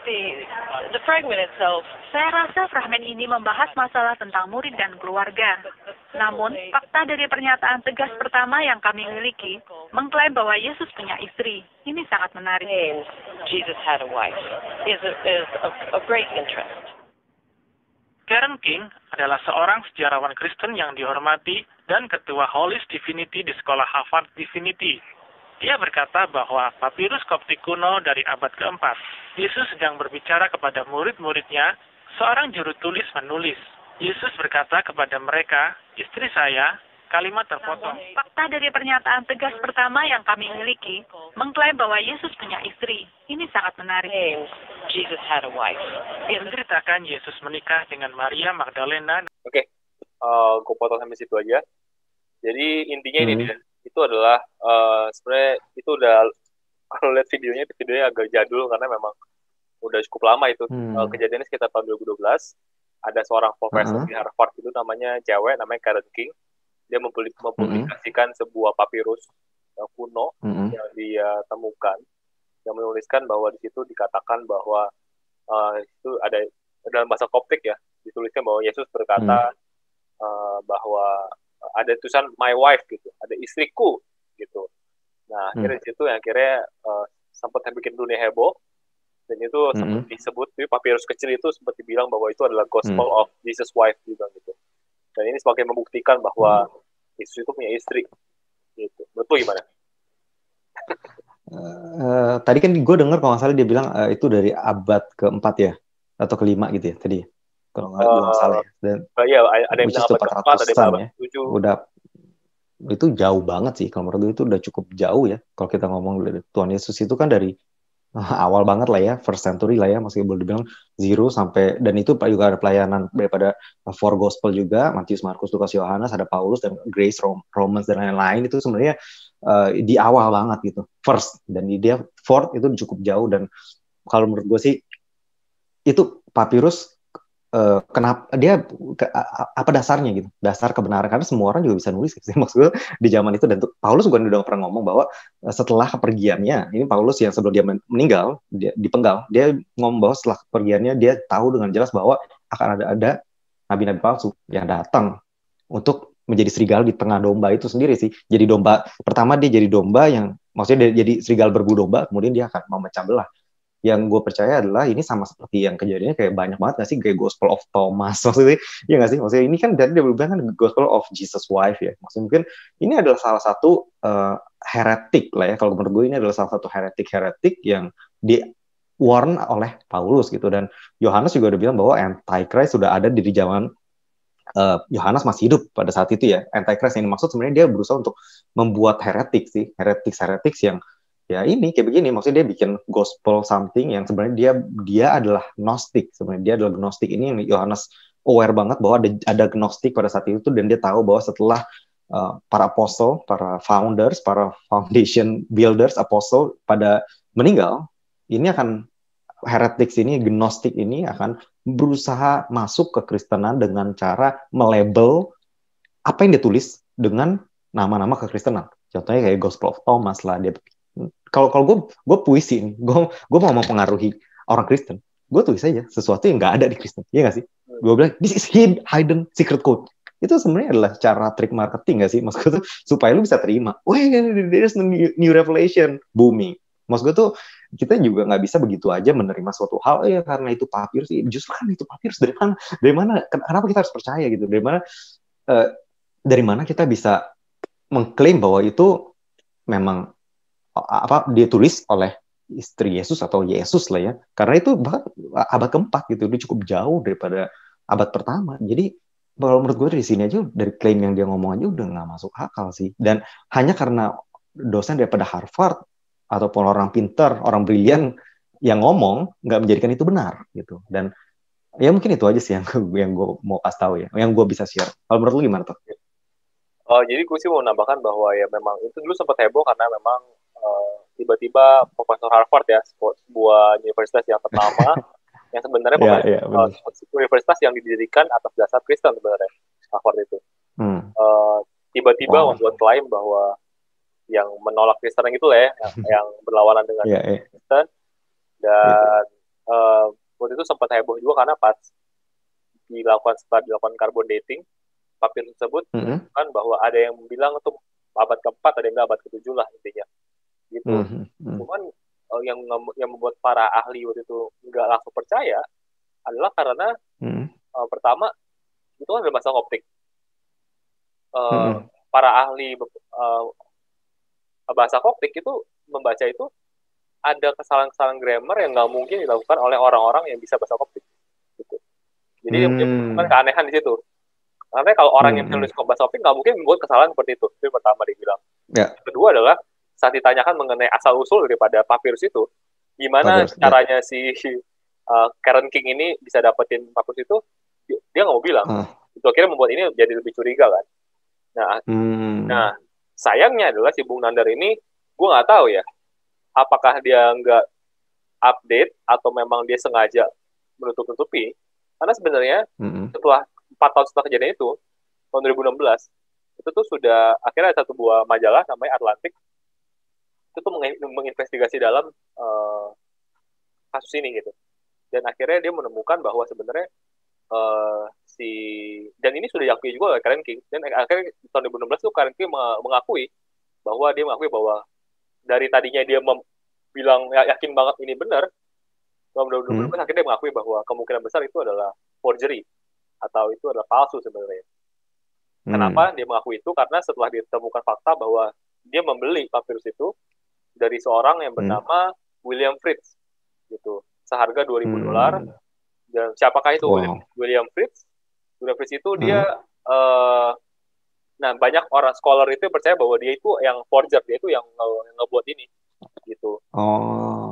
the fragment itself. Saya rasa fragmen ini membahas masalah tentang murid dan keluarga. Namun, fakta dari pernyataan tegas pertama yang kami miliki mengklaim bahwa Yesus punya istri. Ini sangat menarik. Jesus had a wife is of great interest. Karen King adalah seorang sejarawan Kristen yang dihormati dan ketua Hollis Divinity di Sekolah Harvard Divinity. Dia berkata bahwa papirus Koptik kuno dari abad keempat, Yesus sedang berbicara kepada murid-muridnya, seorang juru tulis menulis. Yesus berkata kepada mereka, istri saya, kalimat terpotong. Fakta dari pernyataan tegas pertama yang kami miliki mengklaim bahwa Yesus punya istri. Ini sangat menarik. Jesus had a wife. Dia menceritakan Yesus menikah dengan Maria Magdalena. Oke, gue potong sampai situ aja. Jadi intinya ini dia. Itu adalah sebenarnya itu udah kalau lihat videonya agak jadul karena memang udah cukup lama itu. Kejadiannya sekitar tahun 2012. Ada seorang profesor di Harvard itu namanya Karen King. Dia mempublikasikan sebuah papirus kuno yang dia temukan yang menuliskan bahwa di situ dikatakan bahwa itu ada dalam bahasa Koptik ya, dituliskan bahwa Yesus berkata bahwa ada tulisan my wife gitu, ada istriku gitu. Nah, akhirnya di situ yang akhirnya sempat bikin dunia heboh, dan itu sempat disebut di papirus kecil itu sempat dibilang bahwa itu adalah gospel of Jesus wife gitu. Dan ini sebagai membuktikan bahwa Yesus itu punya istri gitu. Betul gimana? Tadi kan gue dengar kalau nggak salah dia bilang itu dari abad keempat ya atau kelima gitu ya tadi. Kalau nggak salah ya. Dan iya, ada yang bilang abad keempat, ada yang abad ketujuh. Udah itu jauh banget sih kalau menurut gue, itu udah cukup jauh ya kalau kita ngomong dari Tuhan Yesus itu kan dari awal banget lah ya, first century lah ya, masih boleh dibilang zero sampai, dan itu juga ada pelayanan daripada four gospel juga, Matius, Markus, Lukas, Yohanes, ada Paulus dan Grace, Romans dan lain-lain, itu sebenarnya di awal banget gitu, first, dan dia fourth itu cukup jauh. Dan kalau menurut gue sih itu papirus kenapa dia apa dasarnya gitu, dasar kebenaran, karena semua orang juga bisa nulis sih maksudnya di zaman itu. Dan Paulus juga udah pernah ngomong bahwa setelah kepergiannya, ini Paulus yang sebelum dia meninggal, dia dipenggal, dia ngomong bahwa setelah kepergiannya dia tahu dengan jelas bahwa akan ada nabi-nabi palsu yang datang untuk menjadi serigala di tengah domba itu sendiri sih. Jadi domba pertama, dia jadi domba yang maksudnya dia jadi serigala berbulu domba, kemudian dia akan memecah belah. Yang gue percaya adalah ini sama seperti yang kejadiannya kayak banyak banget nggak sih, kayak Gospel of Thomas maksudnya, ya nggak sih, maksudnya ini kan dari dia bilang kan Gospel of Jesus wife ya, maksudnya mungkin ini adalah salah satu heretik lah ya, kalau menurut gue ini adalah salah satu heretik yang di warn oleh Paulus gitu. Dan Yohanes juga udah bilang bahwa Antichrist sudah ada di zaman Yohanes masih hidup pada saat itu ya. Antichrist yang dimaksud sebenarnya dia berusaha untuk membuat heretik sih, heretics yang ya ini kayak begini, maksudnya dia bikin gospel something yang sebenarnya dia adalah gnostik, sebenarnya dia adalah gnostik. Ini yang Yohanes aware banget bahwa ada gnostik pada saat itu, dan dia tahu bahwa setelah para apostle, para founders, para foundation builders, apostle pada meninggal, ini akan heretics ini, gnostik ini akan berusaha masuk ke Kristenan dengan cara melabel apa yang ditulis dengan nama-nama kekristenan. Contohnya kayak Gospel of Thomas lah, dia kalau gue puisi nih, gue mau mempengaruhi orang Kristen, gue tulis aja sesuatu yang nggak ada di Kristen, iya nggak sih? Gue bilang this is hidden secret code. Itu sebenarnya adalah cara trik marketing nggak sih? Maksud gue tuh supaya lu bisa terima, wah there's new revelation booming. Maksud gue tuh kita juga nggak bisa begitu aja menerima suatu hal ya karena itu papirus. Justru kan itu papirus, dari mana? Kenapa kita harus percaya gitu? Dari mana kita bisa mengklaim bahwa itu memang dia tulis oleh istri Yesus atau Yesus lah ya, karena itu bahkan abad keempat gitu, dia cukup jauh daripada abad pertama. Jadi kalau menurut gue dari sini aja, dari klaim yang dia ngomong aja udah nggak masuk akal sih. Dan hanya karena dosen daripada Harvard ataupun orang pintar, orang brilian yang ngomong, nggak menjadikan itu benar gitu. Dan ya mungkin itu aja sih yang gue mau kasih tahu ya, yang gue bisa share. Kalau menurut lu gimana tuh? Jadi gue sih mau nambahkan bahwa ya memang itu dulu sempat heboh karena memang tiba-tiba profesor Harvard ya, sebuah universitas yang ternama yang sebenarnya universitas yang didirikan atas dasar Kristen sebenarnya, Harvard itu. tiba-tiba membuat klaim bahwa yang menolak Kristen gitu lah ya, yang berlawanan dengan Kristen. Dan waktu itu sempat heboh juga karena pas setelah dilakukan carbon dating, papirus tersebut menunjukkan bahwa ada yang bilang itu abad ke-4, ada yang bilang abad ke-7 lah intinya. Gitu. Cuman yang membuat para ahli waktu itu nggak langsung percaya adalah karena pertama itu kan ada masalah optik. Para ahli bahasa koptik itu membaca itu ada kesalahan-kesalahan grammar yang nggak mungkin dilakukan oleh orang-orang yang bisa bahasa koptik. Gitu. Jadi dia menemukan keanehan di situ. Karena kalau orang yang menulis bahasa koptik nggak mungkin membuat kesalahan seperti itu. Itu yang pertama dia bilang. Yang kedua adalah saat ditanyakan mengenai asal-usul daripada papirus itu, gimana caranya si Karen King ini bisa dapetin papirus itu, dia nggak mau bilang. Itu akhirnya membuat ini jadi lebih curiga kan. Nah, sayangnya adalah si Bung Nandar ini, gue nggak tahu ya, apakah dia nggak update atau memang dia sengaja menutup-nutupi. Karena sebenarnya setelah 4 tahun setelah kejadian itu, tahun 2016, itu tuh sudah akhirnya ada satu buah majalah namanya Atlantic, itu tuh menginvestigasi dalam kasus ini gitu. Dan akhirnya dia menemukan bahwa sebenarnya dan ini sudah diakui juga oleh Karen King, dan akhirnya tahun 2016 tuh Karen King mengakui bahwa dari tadinya dia bilang yakin banget ini benar, tahun 2016 akhirnya dia mengakui bahwa kemungkinan besar itu adalah forgery atau itu adalah palsu sebenarnya. Kenapa dia mengakui itu? Karena setelah ditemukan fakta bahwa dia membeli papirus itu dari seorang yang bernama William Fritz gitu, seharga $2,000. Dan siapakah itu William Fritz? William Fritz itu dia banyak orang scholar itu percaya bahwa dia itu yang forger, dia itu yang ngebuat ini gitu.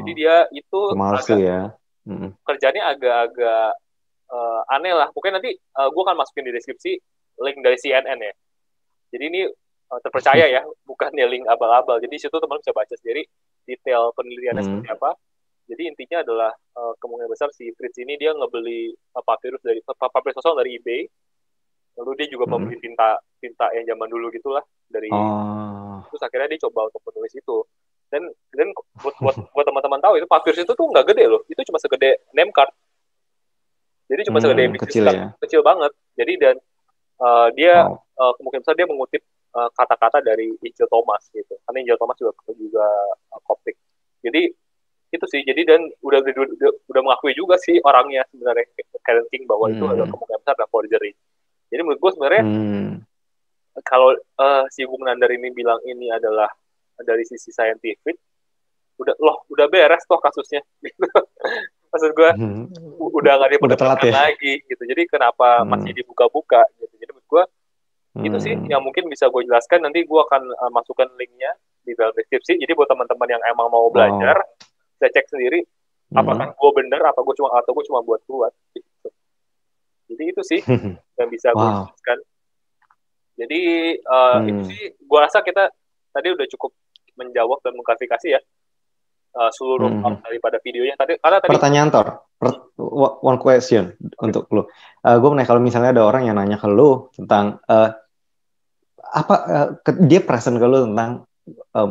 Jadi dia itu kerjanya agak-agak aneh lah. Pokoknya nanti gue akan masukin di deskripsi link dari CNN ya. Jadi ini terpercaya ya, bukannya link abal-abal. Jadi situ teman bisa baca sendiri detail penelitiannya seperti apa. Jadi intinya adalah kemungkinan besar si Fritz ini dia ngebeli papirus kosong dari eBay. Lalu dia juga membeli tinta yang zaman dulu gitulah dari. Terus akhirnya dia coba untuk menulis itu. Dan buat teman-teman tahu itu papirus itu tuh nggak gede loh. Itu cuma segede name card. Jadi cuma segede kecil banget. Jadi dan dia kemungkinan besar dia mengutip kata-kata dari Injil Thomas gitu. Karena Injil Thomas juga koptik. Jadi itu sih, jadi dan udah mengakui juga sih orangnya sebenarnya Karen King bahwa itu adalah kemungkinan besar adalah forgery. Jadi menurut gue sebenarnya kalau si Bung Nandar ini bilang ini adalah dari sisi saintifik, udah beres toh kasusnya. Maksud gue udah nggak diperdebatkan lagi gitu. Jadi kenapa masih dibuka-buka gitu. Jadi menurut gue itu sih yang mungkin bisa gue jelaskan. Nanti gue akan masukkan linknya di dalam deskripsi. Jadi buat teman-teman yang emang mau belajar, saya cek sendiri apakah gue bener atau gue cuma buat gitu. Jadi itu sih yang bisa gue jelaskan. Jadi itu sih gue rasa kita tadi udah cukup menjawab dan mengklarifikasi ya seluruh daripada videonya. Tadi pertanyaan one question untuk lu. Gue menanya kalau misalnya ada orang yang nanya ke lu tentang dia present ke lu tentang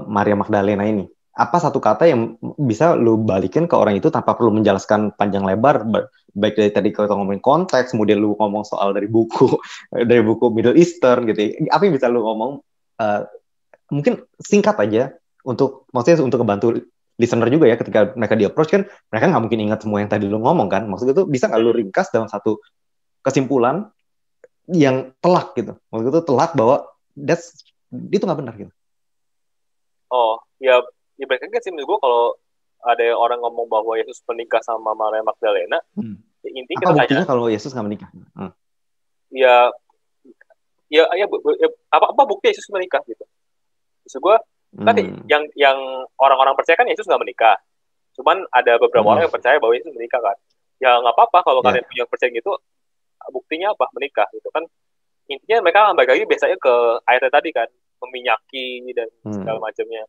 Maria Magdalena ini. Apa satu kata yang bisa lu balikin ke orang itu tanpa perlu menjelaskan panjang lebar, baik dari tadi kita ngomongin konteks, kemudian lu ngomong soal dari buku Middle Eastern gitu. Apa yang bisa lu ngomong? Mungkin singkat aja maksudnya untuk membantu listener juga ya, ketika mereka di-approach kan mereka nggak mungkin ingat semua yang tadi lu ngomong kan. Maksudnya itu bisa nggak lu ringkas dalam satu kesimpulan yang telak gitu. Maksudnya itu telak bahwa itu nggak benar gitu. Ya berarti kan sih menurut gue kalau ada orang ngomong bahwa Yesus menikah sama Maria Magdalena, ya intinya apa buktinya kalau Yesus nggak menikah? Apa bukti Yesus menikah gitu? Maksud gue tadi yang orang-orang percaya kan Yesus nggak menikah. Cuman ada beberapa orang yang percaya bahwa Yesus menikah kan. Ya nggak apa-apa kalau kalian punya percaya gitu. Buktinya apa? Menikah gitu kan. Intinya mereka balik lagi biasanya ke ayatnya tadi kan, meminyaki dan segala macamnya.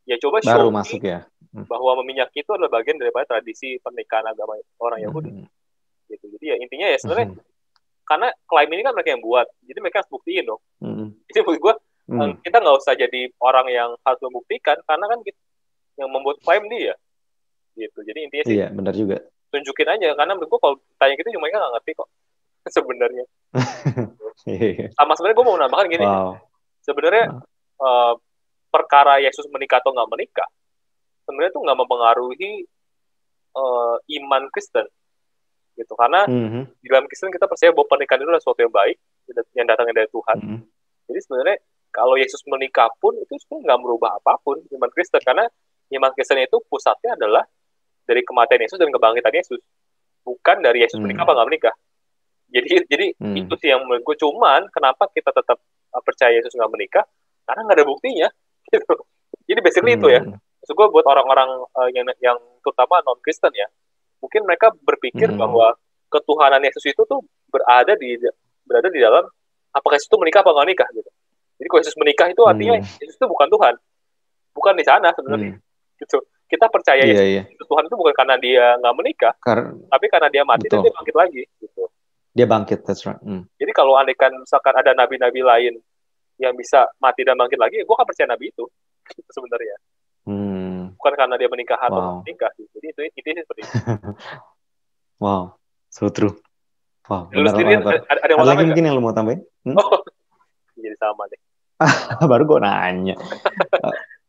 Ya coba baru masuk ya bahwa meminyaki itu adalah bagian daripada tradisi pernikahan agama orang Yahudi gitu. Jadi ya intinya ya sebenarnya karena klaim ini kan mereka yang buat, jadi mereka harus buktiin dong. Jadi menurut gue Kita nggak usah jadi orang yang harus membuktikan, karena kan kita yang membuat klaim dia gitu. Jadi intinya sih Iya, benar juga. tunjukin aja, karena menurut gue kalau tanya gitu cuma mereka nggak ngerti kok sebenarnya. Sama sebenarnya gue mau menambahkan gini, sebenarnya perkara Yesus menikah atau nggak menikah sebenarnya tuh nggak mempengaruhi iman Kristen gitu, karena di dalam Kristen kita percaya bahwa pernikahan itu adalah sesuatu yang baik yang datangnya dari Tuhan. Jadi sebenarnya kalau Yesus menikah pun itu sebenarnya nggak merubah apapun iman Kristen, karena iman Kristen itu pusatnya adalah dari kematian Yesus dan kebangkitan Yesus, bukan dari Yesus menikah apa nggak menikah. Jadi itu sih yang menurut gue. Cuman kenapa kita tetap percaya Yesus nggak menikah? Karena nggak ada buktinya gitu. Jadi basically itu ya. Maksud gue buat orang-orang yang terutama non Kristen ya, mungkin mereka berpikir bahwa ketuhanan Yesus itu tuh berada di dalam apakah Yesus itu menikah apa nggak nikah gitu. Jadi kalau Yesus menikah itu artinya Yesus itu bukan Tuhan, bukan di sana sebenarnya. Gitu. Kita percaya Yesus itu Tuhan itu bukan karena dia nggak menikah, tapi karena dia mati dan dia bangkit lagi. Gitu. Dia bangkit, that's right. Jadi kalau andaikan misalkan ada nabi-nabi lain yang bisa mati dan bangkit lagi, gue akan percaya nabi itu sebenarnya. Bukan karena dia menikah atau menikah. Jadi itu seperti itu. Wow, so true. Wow, lu sendiri ada yang mau lagi mungkin yang lu mau tambahin? Oh, jadi sama deh. Baru gue nanya.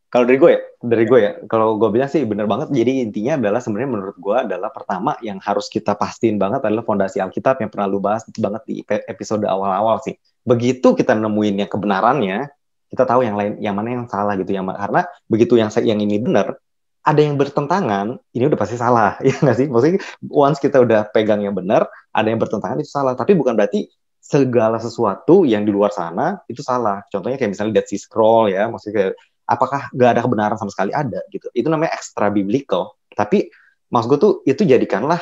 Kalau dari gue ya, kalau gue bilang sih benar banget. Jadi intinya adalah sebenarnya menurut gue adalah pertama yang harus kita pastiin banget adalah fondasi Alkitab yang pernah lu bahas banget di episode awal-awal sih. Begitu kita nemuin yang kebenarannya, kita tahu yang lain, yang mana yang salah gitu. Karena begitu yang ini benar, ada yang bertentangan, ini udah pasti salah, ya nggak sih? Maksudnya once kita udah pegang yang benar, ada yang bertentangan itu salah. Tapi bukan berarti segala sesuatu yang di luar sana itu salah. Contohnya kayak misalnya Dead Sea Scroll ya, maksudnya kayak apakah nggak ada kebenaran sama sekali? Ada gitu. Itu namanya extra biblical. Tapi maksud gue tuh itu jadikanlah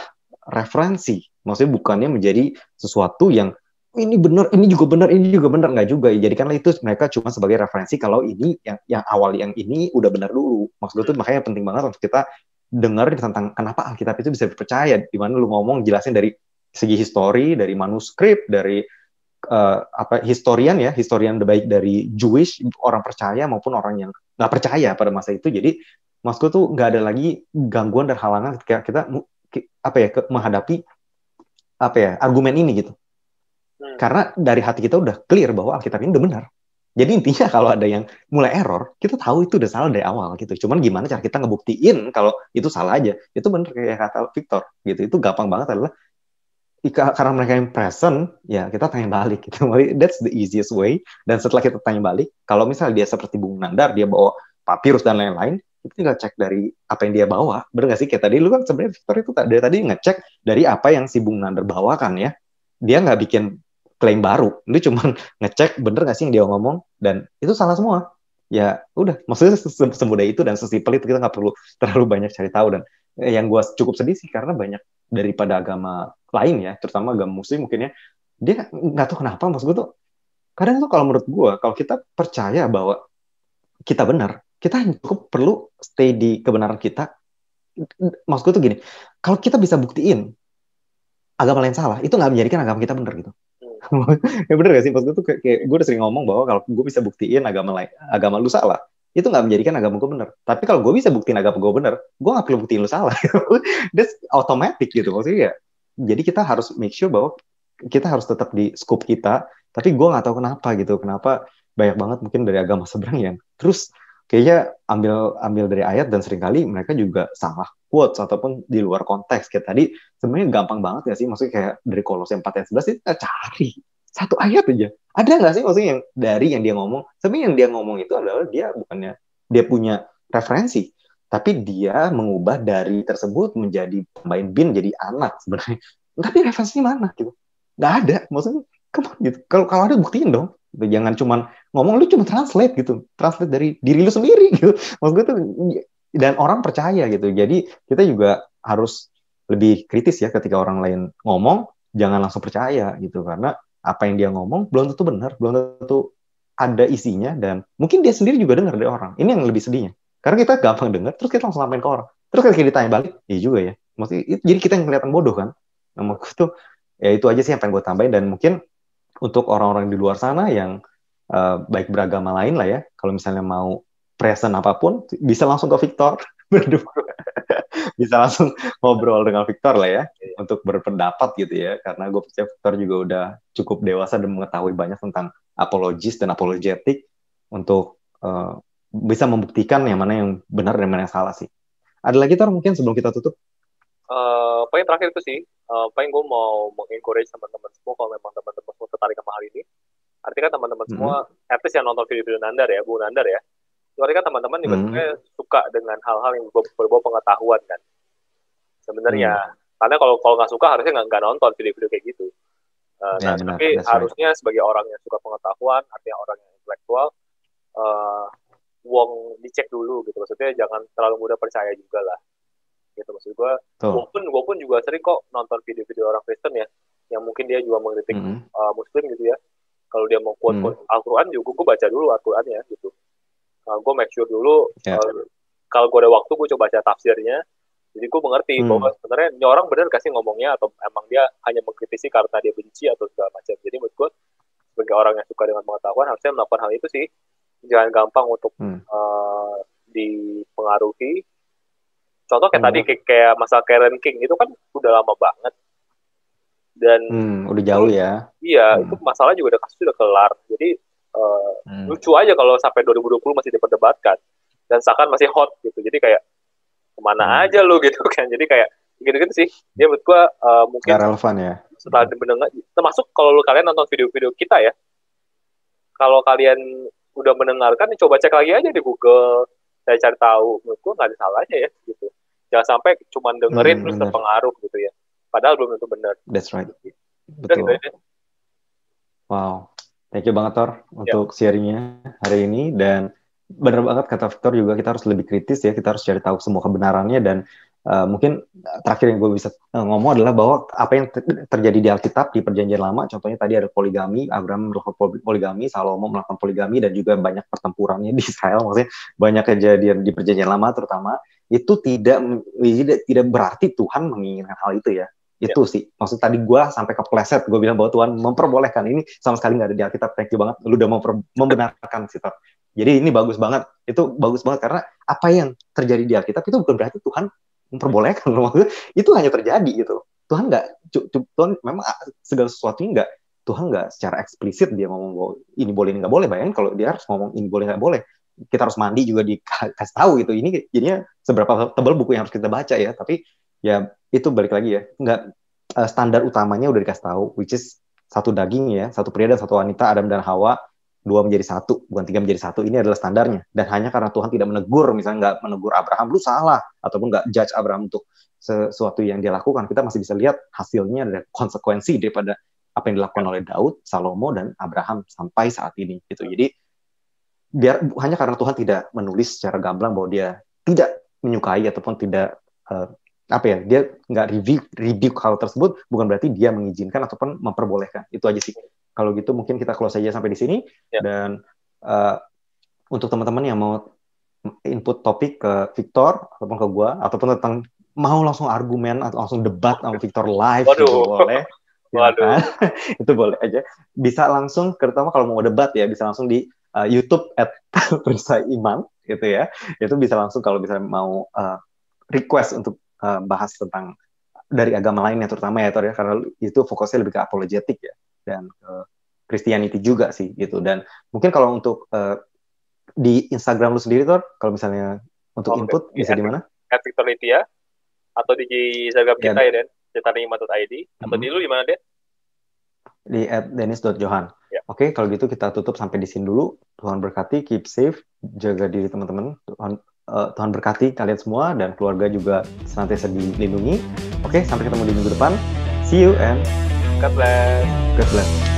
referensi. Maksudnya bukannya menjadi sesuatu yang ini benar, ini juga benar, ini juga benar, nggak juga. Jadikanlah itu mereka cuma sebagai referensi kalau ini yang awal yang ini udah benar dulu. Maksud gue tuh makanya penting banget untuk kita dengar tentang kenapa Alkitab itu bisa dipercaya. Di mana lu ngomong jelasin dari segi histori, dari manuskrip, dari historian baik dari Jewish orang percaya maupun orang yang nggak percaya pada masa itu. Jadi maksudku tuh nggak ada lagi gangguan dan halangan ketika kita menghadapi argumen ini gitu. Karena dari hati kita udah clear bahwa Alkitab ini udah benar. Jadi intinya kalau ada yang mulai error, kita tahu itu udah salah dari awal gitu. Cuman gimana cara kita ngebuktiin kalau itu salah aja. Itu benar kayak kata Victor gitu. Itu gampang banget adalah karena mereka yang present, ya kita tanya balik gitu. That's the easiest way. Dan setelah kita tanya balik, kalau misalnya dia seperti Bung Nandar, dia bawa papirus dan lain-lain, kita tinggal cek dari apa yang dia bawa. Bener nggak sih? Kayak tadi lu kan sebenarnya Victor itu dari tadi ngecek dari apa yang si Bung Nandar bawakan ya. Dia nggak bikin klaim baru. Lu cuma ngecek bener nggak sih yang dia ngomong, dan itu salah semua. Ya udah, maksudnya semudah itu dan sesimpel itu, kita nggak perlu terlalu banyak cari tahu. Dan yang gue cukup sedih sih karena banyak daripada agama lain ya, terutama agama Muslim mungkin ya, dia nggak tahu kenapa. Maksud gue tuh kadang tuh kalau menurut gue, kalau kita percaya bahwa kita benar, kita cukup perlu stay di kebenaran kita. Maksud gue tuh gini, kalau kita bisa buktiin agama lain salah, itu nggak menjadikan agama kita benar gitu. Ya bener gak sih? Maksud gue tuh kayak gue udah sering ngomong bahwa kalau gue bisa buktiin agama lu salah, itu nggak menjadikan agama gue benar. Tapi kalau gue bisa buktiin agama gue benar, gue nggak perlu buktiin lu salah. That's automatic gitu. Maksudnya ya, jadi kita harus make sure bahwa kita harus tetap di scope kita. Tapi gue nggak tahu kenapa banyak banget mungkin dari agama seberang yang terus kayaknya ambil dari ayat, dan seringkali mereka juga salah quotes ataupun di luar konteks. Kayak tadi sebenarnya gampang banget ya sih, maksudnya kayak dari Kolose 4 ayat 11 itu kita cari satu ayat aja. Ada nggak sih maksudnya yang dari yang dia ngomong? Sebenarnya yang dia ngomong itu adalah dia bukannya dia punya referensi, tapi dia mengubah dari tersebut menjadi pemain bin jadi anak sebenarnya. Tapi referensinya mana gitu? Nggak ada. Maksudnya gitu. Kalau ada buktiin dong. Jangan cuman ngomong, lu cuma translate gitu. Translate dari diri lu sendiri gitu. Maksud gue tuh, dan orang percaya gitu. Jadi kita juga harus lebih kritis ya ketika orang lain ngomong, jangan langsung percaya gitu. Karena apa yang dia ngomong belum tentu benar, belum tentu ada isinya, dan mungkin dia sendiri juga dengar dari orang. Ini yang lebih sedihnya. Karena kita gampang dengar, terus kita langsung sampaikan ke orang. Terus ketika ditanya balik, iya juga ya. Maksudnya jadi kita yang kelihatan bodoh kan. Nah, maksud tuh ya itu aja sih yang pengen gue tambahin. Dan mungkin untuk orang-orang di luar sana yang baik beragama lain lah ya, kalau misalnya mau present apapun, bisa langsung ke Victor berdua. Bisa langsung ngobrol dengan Victor lah ya, untuk berpendapat gitu ya, karena gue percaya Victor juga udah cukup dewasa dan mengetahui banyak tentang apologis dan apologetik untuk bisa membuktikan yang mana yang benar dan mana yang salah sih. Ada lagi Tor mungkin sebelum kita tutup? Paling terakhir itu sih, paling gue mau mengencourage teman-teman semua kalau memang teman-teman semua tertarik sama hal ini. Artinya kan teman-teman semua, at least yang nonton video-video Nandar ya, Bu Nandar ya, artinya kan teman-teman juga sebenarnya suka dengan hal-hal yang berbau pengetahuan kan. Sebenarnya, karena kalau nggak suka harusnya nggak nonton video-video kayak gitu. Tapi harusnya sebagai orang yang suka pengetahuan, artinya orang yang intelektual, wong dicek dulu gitu. Maksudnya jangan terlalu mudah percaya juga lah. Gitu maksud gue. Gue pun juga sering kok nonton video-video orang Kristen ya, yang mungkin dia juga mengkritik Muslim gitu ya. Kalau dia mau quote Al-Quran juga, gue baca dulu Al-Qurannya gitu. Gue make sure dulu, kalau gue ada waktu gue coba baca tafsirnya. Jadi gue mengerti bahwa sebenarnya ini orang benar kasih ngomongnya atau emang dia hanya mengkritisi karena dia benci atau segala macam. Jadi menurut gue sebagai orang yang suka dengan pengetahuan harusnya melakukan hal itu sih. Jangan gampang untuk dipengaruhi. Contoh kayak tadi kayak masalah Karen King itu kan udah lama banget. Dan udah jauh ya. Iya, itu masalah juga kasus sudah kelar. Jadi lucu aja kalau sampai 2020 masih diperdebatkan dan seakan masih hot gitu. Jadi kayak kemana aja lu gitu kan. Jadi kayak gitu-gitu sih. Dia menurut gua mungkin gak relevan ya. Setelah mendengar, termasuk kalau kalian nonton video-video kita ya. Kalau kalian udah mendengarkan, coba cek lagi aja di Google. Saya cari tahu. Menurut gua nggak ada salahnya ya gitu. Jangan sampai cuma dengerin terus terpengaruh gitu ya. Padahal belum tentu benar. That's right. Betul. Wow. Thank you banget Thor untuk sharingnya hari ini, dan benar banget kata Victor juga, kita harus lebih kritis ya, kita harus cari tahu semua kebenarannya. Dan mungkin terakhir yang gue bisa ngomong adalah bahwa apa yang terjadi di Alkitab di Perjanjian Lama, contohnya tadi ada poligami, Abraham melakukan poligami, Salomo melakukan poligami, dan juga banyak pertempurannya di Israel, maksudnya banyak kejadian di Perjanjian Lama terutama, itu tidak berarti Tuhan menginginkan hal itu ya. Itu sih, maksud tadi gue sampai kepleset, gue bilang bahwa Tuhan memperbolehkan, ini sama sekali nggak ada di Alkitab. Thank you banget, lu udah membenarkan sih Tor. Jadi ini bagus banget, itu bagus banget, karena apa yang terjadi di Alkitab itu bukan berarti Tuhan memperbolehkan, maksudnya itu hanya terjadi gitu. Tuhan memang segala sesuatunya Tuhan nggak secara eksplisit dia ngomong bahwa ini boleh ini nggak boleh. Bayangin kalau dia harus ngomong ini boleh nggak boleh, kita harus mandi juga dikasih tahu gitu. Ini jadinya seberapa tebal buku yang harus kita baca ya. Tapi ya itu balik lagi ya, nggak standar utamanya udah dikasih tahu, which is satu daging ya, satu pria dan satu wanita, Adam dan Hawa, 2 menjadi 1, bukan 3 menjadi 1. Ini adalah standarnya. Dan hanya karena Tuhan tidak menegur, misalnya nggak menegur Abraham, lu salah, ataupun nggak judge Abraham untuk sesuatu yang dia lakukan, kita masih bisa lihat hasilnya dan konsekuensi daripada apa yang dilakukan oleh Daud, Salomo, dan Abraham sampai saat ini gitu. Jadi hanya karena Tuhan tidak menulis secara gamblang bahwa dia tidak menyukai ataupun tidak dia nggak review hal tersebut, bukan berarti dia mengizinkan ataupun memperbolehkan. Itu aja sih. Kalau gitu mungkin kita close aja sampai di sini. Dan untuk teman-teman yang mau input topik ke Victor ataupun ke gua, ataupun tentang mau langsung argumen atau langsung debat sama Victor live, gitu, boleh. Ya, itu boleh aja. Bisa langsung, terutama kalau mau debat ya, bisa langsung di YouTube @prisaiman gitu ya. Itu bisa langsung kalau bisa mau request untuk bahas tentang dari agama lainnya terutama ya Tor ya, karena itu fokusnya lebih ke apologetik ya, dan ke Christianity juga sih gitu. Dan mungkin kalau untuk di Instagram lu sendiri Tor, kalau misalnya untuk input bisa di mana? @victorlitia atau di Instagram kita ya Den, cetarima.id, atau di lu di mana Den? Di @dennis.johan. Oke, kalau gitu kita tutup sampai di sini dulu. Tuhan berkati, keep safe, jaga diri teman-teman. Tuhan berkati kalian semua dan keluarga juga senantiasa dilindungi. Oke, sampai ketemu di minggu depan. See you and God bless. God bless.